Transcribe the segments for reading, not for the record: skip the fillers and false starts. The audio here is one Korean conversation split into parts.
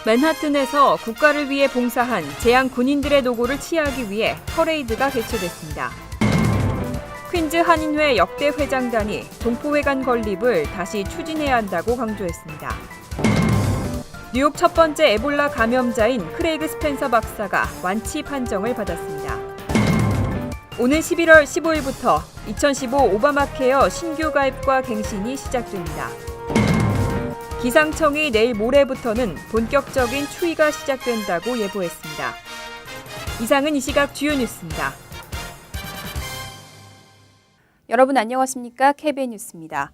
맨하튼에서 국가를 위해 봉사한 재향 군인들의 노고를 치하하기 위해 퍼레이드가 개최됐습니다. 퀸즈 한인회 역대 회장단이 동포회관 건립을 다시 추진해야 한다고 강조했습니다. 뉴욕 첫 번째 에볼라 감염자인 크레이그 스펜서 박사가 완치 판정을 받았습니다. 오는 11월 15일부터 2015 오바마 케어 신규 가입과 갱신이 시작됩니다. 기상청이 내일 모레부터는 본격적인 추위가 시작된다고 예보했습니다. 이상은 이 시각 주요 뉴스입니다. 여러분 안녕하십니까? KBN 뉴스입니다.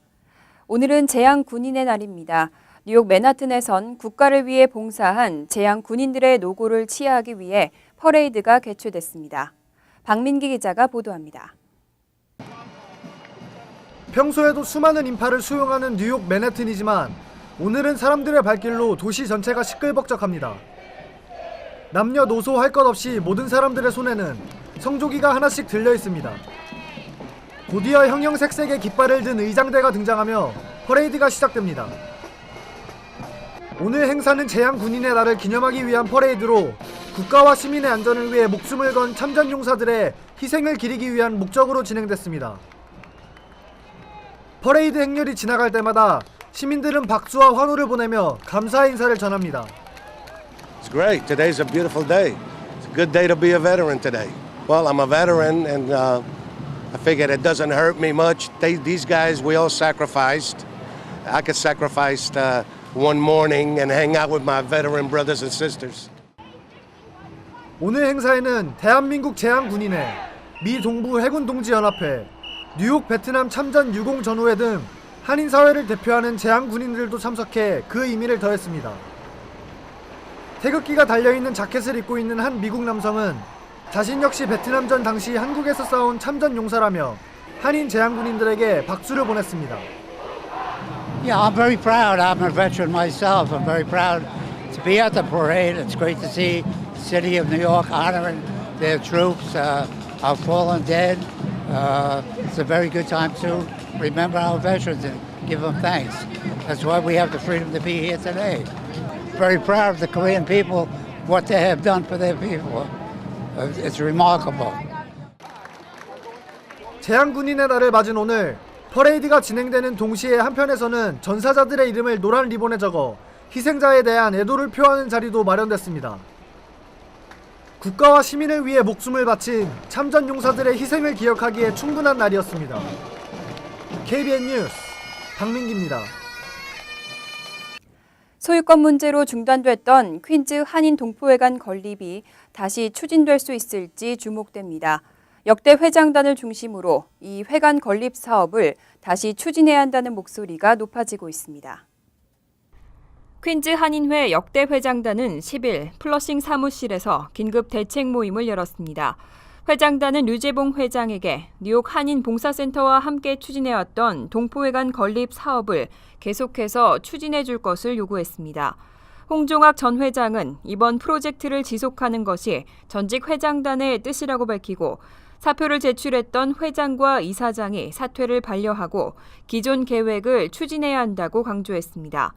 오늘은 재향 군인의 날입니다. 뉴욕 맨하튼에선 국가를 위해 봉사한 재향 군인들의 노고를 치하하기 위해 퍼레이드가 개최됐습니다. 박민기 기자가 보도합니다. 평소에도 수많은 인파를 수용하는 뉴욕 맨하튼이지만 오늘은 사람들의 발길로 도시 전체가 시끌벅적합니다. 남녀노소 할 것 없이 모든 사람들의 손에는 성조기가 하나씩 들려 있습니다. 곧이어 형형색색의 깃발을 든 의장대가 등장하며 퍼레이드가 시작됩니다. 오늘 행사는 재향 군인의 날을 기념하기 위한 퍼레이드로 국가와 시민의 안전을 위해 목숨을 건 참전 용사들의 희생을 기리기 위한 목적으로 진행됐습니다. 퍼레이드 행렬이 지나갈 때마다 시민들은 박수와 환호를 보내며 감사 인사를 전합니다. It's great. Today's a beautiful day. It's a good day to be a veteran today. Well, I'm a veteran and I figured it doesn't hurt me much. These guys, we all sacrificed. I could sacrifice one morning and hang out with my veteran brothers and sisters. 오늘 행사에는 대한민국 재향군인회, 미 동부 해군 동지 연합회, 뉴욕 베트남 참전 유공 전우회 등 한인 사회를 대표하는 재향 군인들도 참석해 그 의미를 더했습니다. 태극기가 달려있는 자켓을 입고 있는 한 미국 남성은 자신 역시 베트남전 당시 한국에서 싸운 참전 용사라며 한인 재향 군인들에게 박수를 보냈습니다. Yeah, I'm very proud. I'm a veteran myself. I'm very proud to be at the parade. It's great to see the city of New York honoring their troops, our fallen dead. It's a very good time to remember our veterans and give them thanks. That's why we have the freedom to be here today. Very proud of the Korean people, what they have done for their people. It's remarkable. 재향군인의 날을 맞은 오늘 퍼레이드가 진행되는 동시에 한편에서는 전사자들의 이름을 노란 리본에 적어 희생자에 대한 애도를 표하는 자리도 마련됐습니다. 국가와 시민을 위해 목숨을 바친 참전 용사들의 희생을 기억하기에 충분한 날이었습니다. KBN 뉴스 박민기입니다. 소유권 문제로 중단됐던 퀸즈 한인 동포회관 건립이 다시 추진될 수 있을지 주목됩니다. 역대 회장단을 중심으로 이 회관 건립 사업을 다시 추진해야 한다는 목소리가 높아지고 있습니다. 퀸즈 한인회 역대 회장단은 10일 플러싱 사무실에서 긴급 대책 모임을 열었습니다. 회장단은 류재봉 회장에게 뉴욕 한인 봉사센터와 함께 추진해왔던 동포회관 건립 사업을 계속해서 추진해 줄 것을 요구했습니다. 홍종학 전 회장은 이번 프로젝트를 지속하는 것이 전직 회장단의 뜻이라고 밝히고 사표를 제출했던 회장과 이사장이 사퇴를 반려하고 기존 계획을 추진해야 한다고 강조했습니다.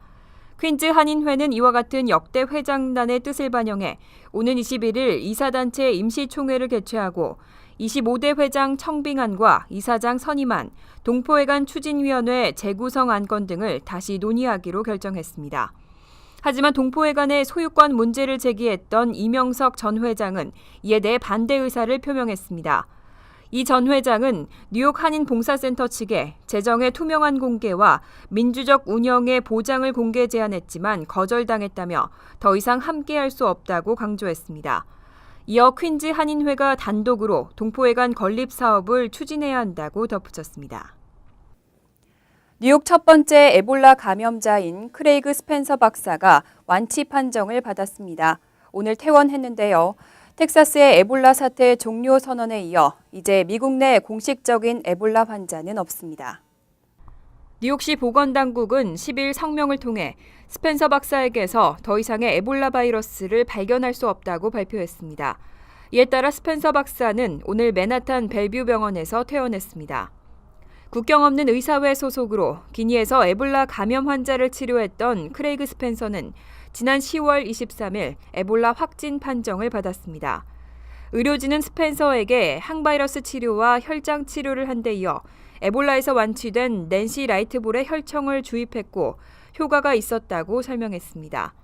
퀸즈 한인회는 이와 같은 역대 회장단의 뜻을 반영해 오는 21일 이사단체 임시총회를 개최하고 25대 회장 청빙안과 이사장 선임안, 동포회관 추진위원회 재구성 안건 등을 다시 논의하기로 결정했습니다. 하지만 동포회관의 소유권 문제를 제기했던 이명석 전 회장은 이에 대해 반대 의사를 표명했습니다. 이 전 회장은 뉴욕 한인 봉사센터 측에 재정의 투명한 공개와 민주적 운영의 보장을 공개 제안했지만 거절당했다며 더 이상 함께할 수 없다고 강조했습니다. 이어 퀸즈 한인회가 단독으로 동포회관 건립 사업을 추진해야 한다고 덧붙였습니다. 뉴욕 첫 번째 에볼라 감염자인 크레이그 스펜서 박사가 완치 판정을 받았습니다. 오늘 퇴원했는데요. 텍사스의 에볼라 사태 종료 선언에 이어 이제 미국 내 공식적인 에볼라 환자는 없습니다. 뉴욕시 보건당국은 10일 성명을 통해 스펜서 박사에게서 더 이상의 에볼라 바이러스를 발견할 수 없다고 발표했습니다. 이에 따라 스펜서 박사는 오늘 맨하탄 벨뷰 병원에서 퇴원했습니다. 국경 없는 의사회 소속으로 기니에서 에볼라 감염 환자를 치료했던 크레이그 스펜서는 지난 10월 23일 에볼라 확진 판정을 받았습니다. 의료진은 스펜서에게 항바이러스 치료와 혈장 치료를 한 데 이어 에볼라에서 완치된 낸시 라이트볼의 혈청을 주입했고 효과가 있었다고 설명했습니다.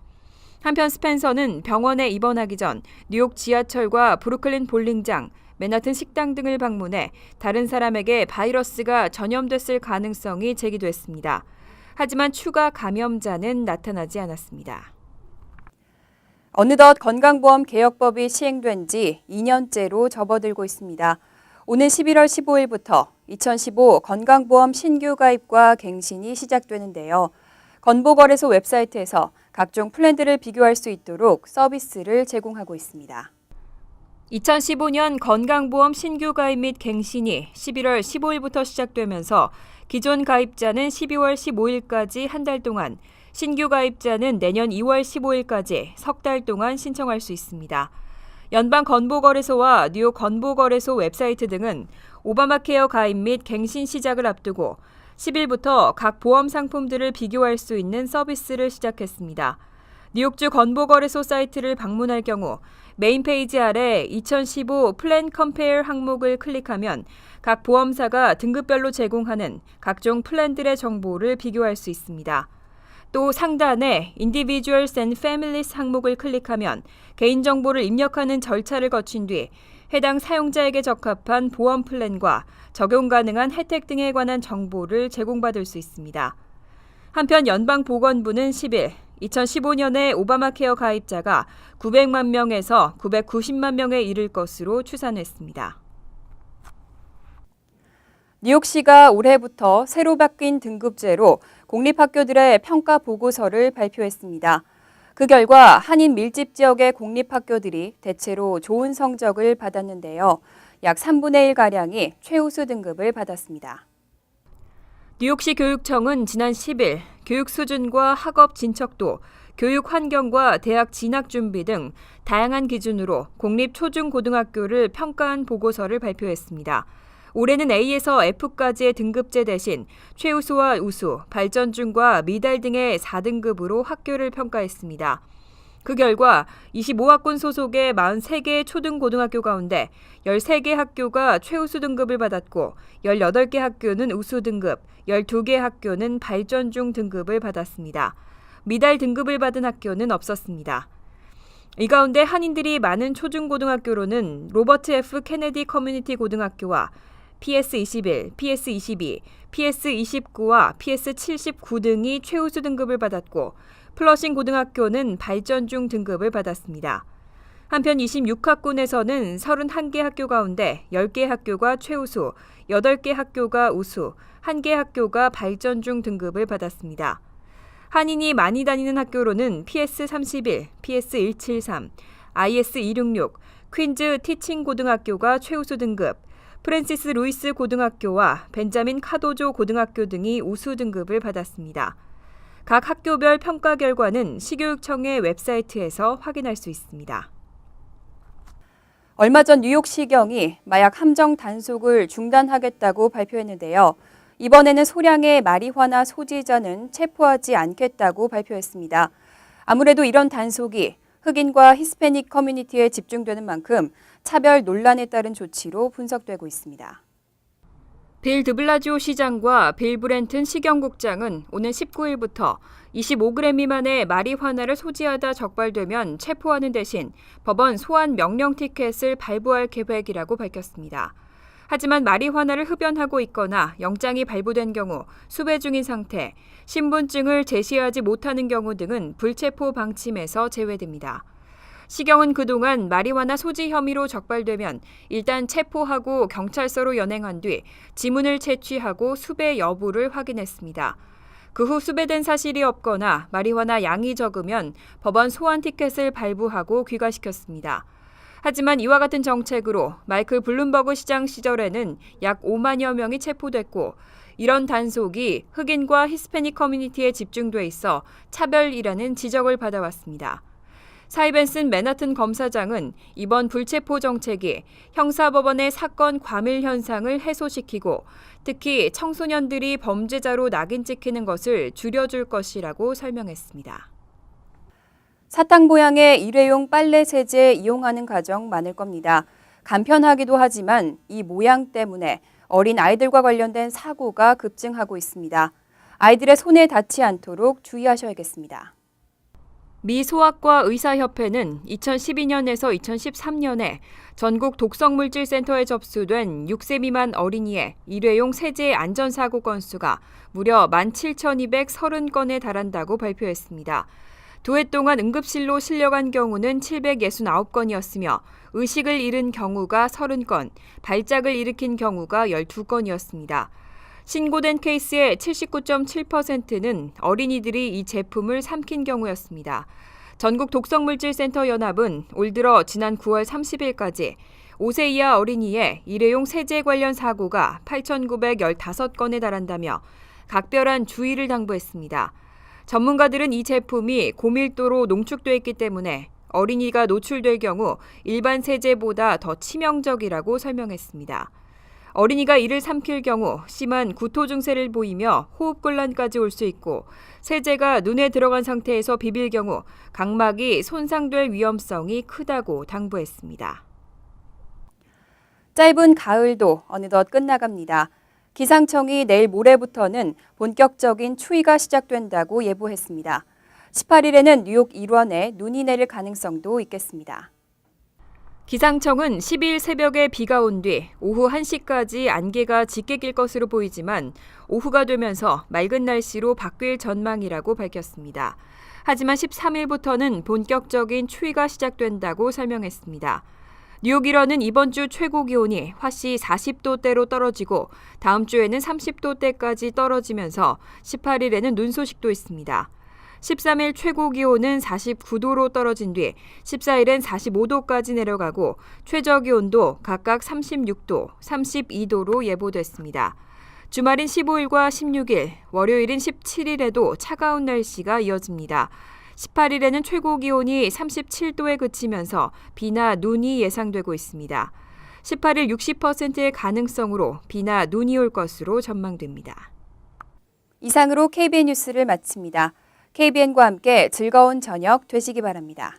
한편 스펜서는 병원에 입원하기 전 뉴욕 지하철과 브루클린 볼링장, 맨하튼 식당 등을 방문해 다른 사람에게 바이러스가 전염됐을 가능성이 제기됐습니다. 하지만 추가 감염자는 나타나지 않았습니다. 어느덧 건강보험 개혁법이 시행된 지 2년째로 접어들고 있습니다. 오는 11월 15일부터 2015 건강보험 신규 가입과 갱신이 시작되는데요. 건보거래소 웹사이트에서 각종 플랜들을 비교할 수 있도록 서비스를 제공하고 있습니다. 2015년 건강보험 신규 가입 및 갱신이 11월 15일부터 시작되면서 기존 가입자는 12월 15일까지 한 달 동안, 신규 가입자는 내년 2월 15일까지 석 달 동안 신청할 수 있습니다. 연방 건보거래소와 뉴욕 건보거래소 웹사이트 등은 오바마케어 가입 및 갱신 시작을 앞두고 10일부터 각 보험 상품들을 비교할 수 있는 서비스를 시작했습니다. 뉴욕주 건보거래소 사이트를 방문할 경우 메인 페이지 아래 2015 플랜 컴페어 항목을 클릭하면 각 보험사가 등급별로 제공하는 각종 플랜들의 정보를 비교할 수 있습니다. 또 상단에 Individuals and Families 항목을 클릭하면 개인정보를 입력하는 절차를 거친 뒤 해당 사용자에게 적합한 보험 플랜과 적용 가능한 혜택 등에 관한 정보를 제공받을 수 있습니다. 한편 연방보건부는 10일 2015년에 오바마케어 가입자가 900만 명에서 990만 명에 이를 것으로 추산했습니다. 뉴욕시가 올해부터 새로 바뀐 등급제로 공립학교들의 평가 보고서를 발표했습니다. 그 결과 한인 밀집 지역의 공립학교들이 대체로 좋은 성적을 받았는데요. 약 3분의 1가량이 최우수 등급을 받았습니다. 뉴욕시 교육청은 지난 10일 교육 수준과 학업 진척도, 교육 환경과 대학 진학 준비 등 다양한 기준으로 공립 초중고등학교를 평가한 보고서를 발표했습니다. 올해는 A에서 F까지의 등급제 대신 최우수와 우수, 발전 중과 미달 등의 4등급으로 학교를 평가했습니다. 그 결과 25학군 소속의 43개의 초등고등학교 가운데 13개 학교가 최우수 등급을 받았고 18개 학교는 우수 등급, 12개 학교는 발전 중 등급을 받았습니다. 미달 등급을 받은 학교는 없었습니다. 이 가운데 한인들이 많은 초중고등학교로는 로버트 F. 케네디 커뮤니티 고등학교와 PS21, PS22, PS29와 PS79 등이 최우수 등급을 받았고 플러싱 고등학교는 발전 중 등급을 받았습니다. 한편 26학군에서는 31개 학교 가운데 10개 학교가 최우수, 8개 학교가 우수, 1개 학교가 발전 중 등급을 받았습니다. 한인이 많이 다니는 학교로는 PS31, PS173, IS266, 퀸즈 티칭 고등학교가 최우수 등급, 프랜시스 루이스 고등학교와 벤자민 카도조 고등학교 등이 우수 등급을 받았습니다. 각 학교별 평가 결과는 시교육청의 웹사이트에서 확인할 수 있습니다. 얼마 전 뉴욕시경이 마약 함정 단속을 중단하겠다고 발표했는데요. 이번에는 소량의 마리화나 소지자는 체포하지 않겠다고 발표했습니다. 아무래도 이런 단속이 흑인과 히스패닉 커뮤니티에 집중되는 만큼 차별 논란에 따른 조치로 분석되고 있습니다. 빌 드블라지오 시장과 빌 브렌튼 시경국장은 오는 19일부터 25g 미만의 마리화나를 소지하다 적발되면 체포하는 대신 법원 소환 명령 티켓을 발부할 계획이라고 밝혔습니다. 하지만 마리화나를 흡연하고 있거나 영장이 발부된 경우 수배 중인 상태, 신분증을 제시하지 못하는 경우 등은 불체포 방침에서 제외됩니다. 시경은 그동안 마리화나 소지 혐의로 적발되면 일단 체포하고 경찰서로 연행한 뒤 지문을 채취하고 수배 여부를 확인했습니다. 그 후 수배된 사실이 없거나 마리화나 양이 적으면 법원 소환 티켓을 발부하고 귀가시켰습니다. 하지만 이와 같은 정책으로 마이클 블룸버그 시장 시절에는 약 5만여 명이 체포됐고 이런 단속이 흑인과 히스패닉 커뮤니티에 집중돼 있어 차별이라는 지적을 받아왔습니다. 사이 벤슨 맨하튼 검사장은 이번 불체포 정책이 형사법원의 사건 과밀 현상을 해소시키고 특히 청소년들이 범죄자로 낙인 찍히는 것을 줄여줄 것이라고 설명했습니다. 사탕 모양의 일회용 빨래 세제 이용하는 가정 많을 겁니다. 간편하기도 하지만 이 모양 때문에 어린 아이들과 관련된 사고가 급증하고 있습니다. 아이들의 손에 닿지 않도록 주의하셔야겠습니다. 미 소아과 의사협회는 2012년에서 2013년에 전국 독성물질센터에 접수된 6세 미만 어린이의 일회용 세제 안전사고 건수가 무려 17,230건에 달한다고 발표했습니다. 두 해 동안 응급실로 실려간 경우는 769건이었으며 의식을 잃은 경우가 30건, 발작을 일으킨 경우가 12건이었습니다. 신고된 케이스의 79.7%는 어린이들이 이 제품을 삼킨 경우였습니다. 전국 독성물질센터 연합은 올 들어 지난 9월 30일까지 5세 이하 어린이의 일회용 세제 관련 사고가 8,915건에 달한다며 각별한 주의를 당부했습니다. 전문가들은 이 제품이 고밀도로 농축돼 있기 때문에 어린이가 노출될 경우 일반 세제보다 더 치명적이라고 설명했습니다. 어린이가 이를 삼킬 경우 심한 구토 증세를 보이며 호흡곤란까지 올 수 있고 세제가 눈에 들어간 상태에서 비빌 경우 각막이 손상될 위험성이 크다고 당부했습니다. 짧은 가을도 어느덧 끝나갑니다. 기상청이 내일 모레부터는 본격적인 추위가 시작된다고 예보했습니다. 18일에는 뉴욕 일원에 눈이 내릴 가능성도 있겠습니다. 기상청은 12일 새벽에 비가 온 뒤 오후 1시까지 안개가 짙게 낄 것으로 보이지만 오후가 되면서 맑은 날씨로 바뀔 전망이라고 밝혔습니다. 하지만 13일부터는 본격적인 추위가 시작된다고 설명했습니다. 뉴욕 일원은 이번 주 최고 기온이 화씨 40도대로 떨어지고 다음 주에는 30도대까지 떨어지면서 18일에는 눈 소식도 있습니다. 13일 최고 기온은 49도로 떨어진 뒤 14일엔 45도까지 내려가고 최저 기온도 각각 36도, 32도로 예보됐습니다. 주말인 15일과 16일, 월요일인 17일에도 차가운 날씨가 이어집니다. 18일에는 최고 기온이 37도에 그치면서 비나 눈이 예상되고 있습니다. 18일 60%의 가능성으로 비나 눈이 올 것으로 전망됩니다. 이상으로 KBN 뉴스를 마칩니다. KBN과 함께 즐거운 저녁 되시기 바랍니다.